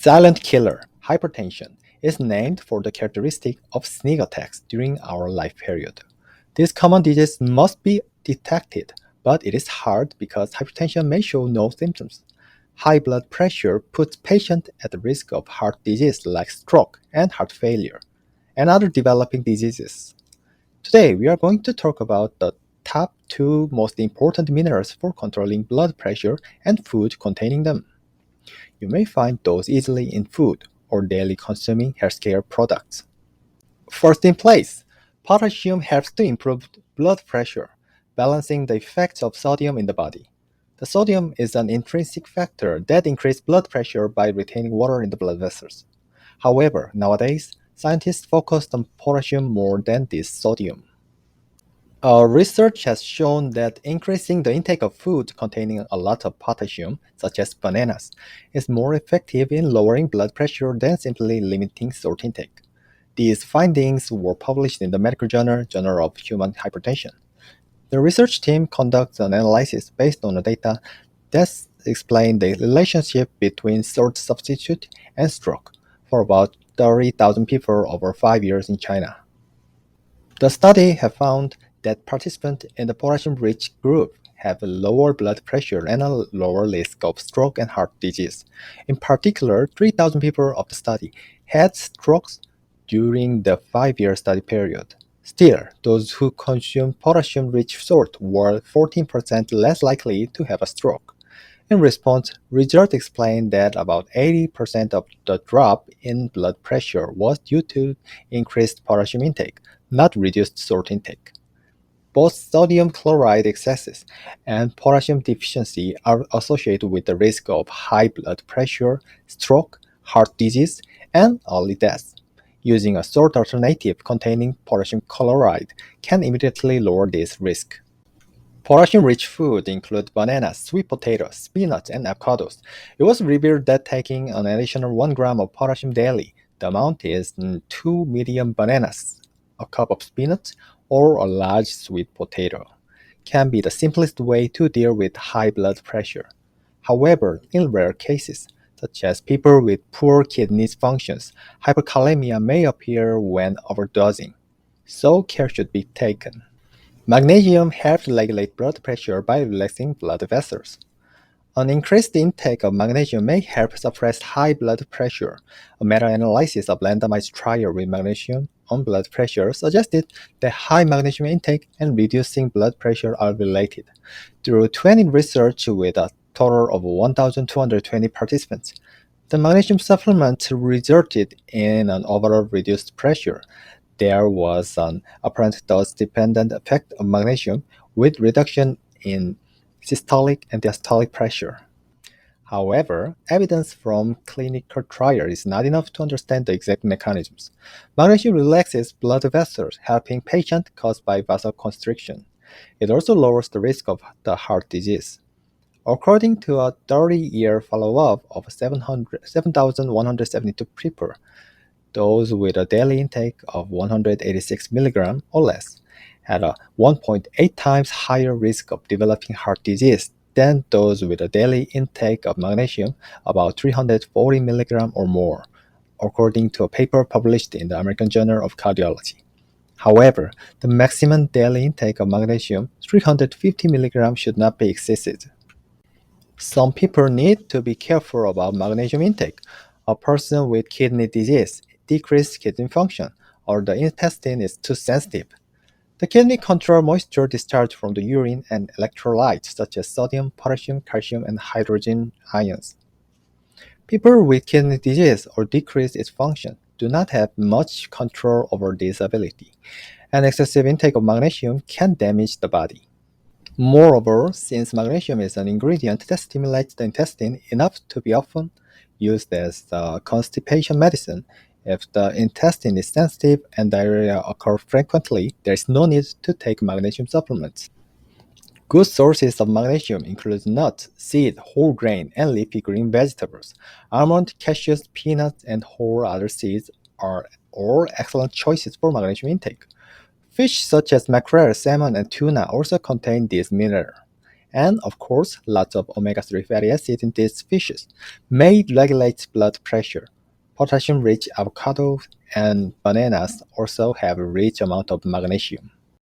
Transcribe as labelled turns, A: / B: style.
A: Silent killer, hypertension, is named for the characteristic of sneak attacks during our life period. This common disease must be detected, but it is hard because hypertension may show no symptoms. High blood pressure puts patients at the risk of heart disease like stroke and heart failure, and other developing diseases. Today, we are going to talk about the top two most important minerals for controlling blood pressure and food containing them. You may find those easily in food or daily consuming healthcare products. First in place, potassium helps to improve blood pressure, balancing the effects of sodium in the body. The sodium is an intrinsic factor that increases blood pressure by retaining water in the blood vessels. However, nowadays, scientists focus on potassium more than this sodium. Research has shown that increasing the intake of food containing a lot of potassium, such as bananas, is more effective in lowering blood pressure than simply limiting salt intake. These findings were published in the medical journal, Journal of Human Hypertension. The research team conducts an analysis based on the data that explain the relationship between salt substitute and stroke for about 30,000 people over 5 years in China. The study have found that participants in the potassium-rich group have a lower blood pressure and a lower risk of stroke and heart disease. In particular, 3,000 people of the study had strokes during the 5-year study period. Still, those who consumed potassium-rich salt were 14% less likely to have a stroke. In response, results explained that about 80% of the drop in blood pressure was due to increased potassium intake, not reduced salt intake. Both sodium chloride excesses and potassium deficiency are associated with the risk of high blood pressure, stroke, heart disease, and early death. Using a salt alternative containing potassium chloride can immediately lower this risk. Potassium-rich food include bananas, sweet potatoes, spinach, and avocados. It was revealed that taking an additional 1 gram of potassium daily, the amount is 2 medium bananas, a cup of spinach, or a large sweet potato, can be the simplest way to deal with high blood pressure. However, in rare cases, such as people with poor kidney functions, hyperkalemia may appear when overdosing, so care should be taken. Magnesium helps regulate blood pressure by relaxing blood vessels. An increased intake of magnesium may help suppress high blood pressure. A meta-analysis of randomized trial with magnesium on blood pressure suggested that high magnesium intake and reducing blood pressure are related. Through 20 research with a total of 1,220 participants, the magnesium supplement resulted in an overall reduced pressure. There was an apparent dose-dependent effect of magnesium with reduction in systolic and diastolic pressure. However, evidence from clinical trials is not enough to understand the exact mechanisms. Magnesium relaxes blood vessels, helping patients caused by vasoconstriction. It also lowers the risk of the heart disease. According to a 30-year follow-up of 7,172 people, those with a daily intake of 186 mg or less had a 1.8 times higher risk of developing heart disease than those with a daily intake of magnesium about 340 mg or more, according to a paper published in the American Journal of Cardiology. However, the maximum daily intake of magnesium, 350 mg, should not be exceeded. Some people need to be careful about magnesium intake. A person with kidney disease, decreased kidney function, or the intestine is too sensitive. The kidney control moisture discharge from the urine and electrolytes such as sodium, potassium, calcium, and hydrogen ions. People with kidney disease or decreased its function do not have much control over this ability, and excessive intake of magnesium can damage the body. Moreover, since magnesium is an ingredient that stimulates the intestine enough to be often used as constipation medicine, if the intestine is sensitive and diarrhea occurs frequently, there is no need to take magnesium supplements. Good sources of magnesium include nuts, seed, whole grain, and leafy green vegetables. Almond, cashews, peanuts, and whole other seeds are all excellent choices for magnesium intake. Fish such as mackerel, salmon, and tuna also contain this mineral. And of course, lots of omega-3 fatty acids in these fishes may regulate blood pressure. Potassium-rich avocados and bananas also have a rich amount of magnesium.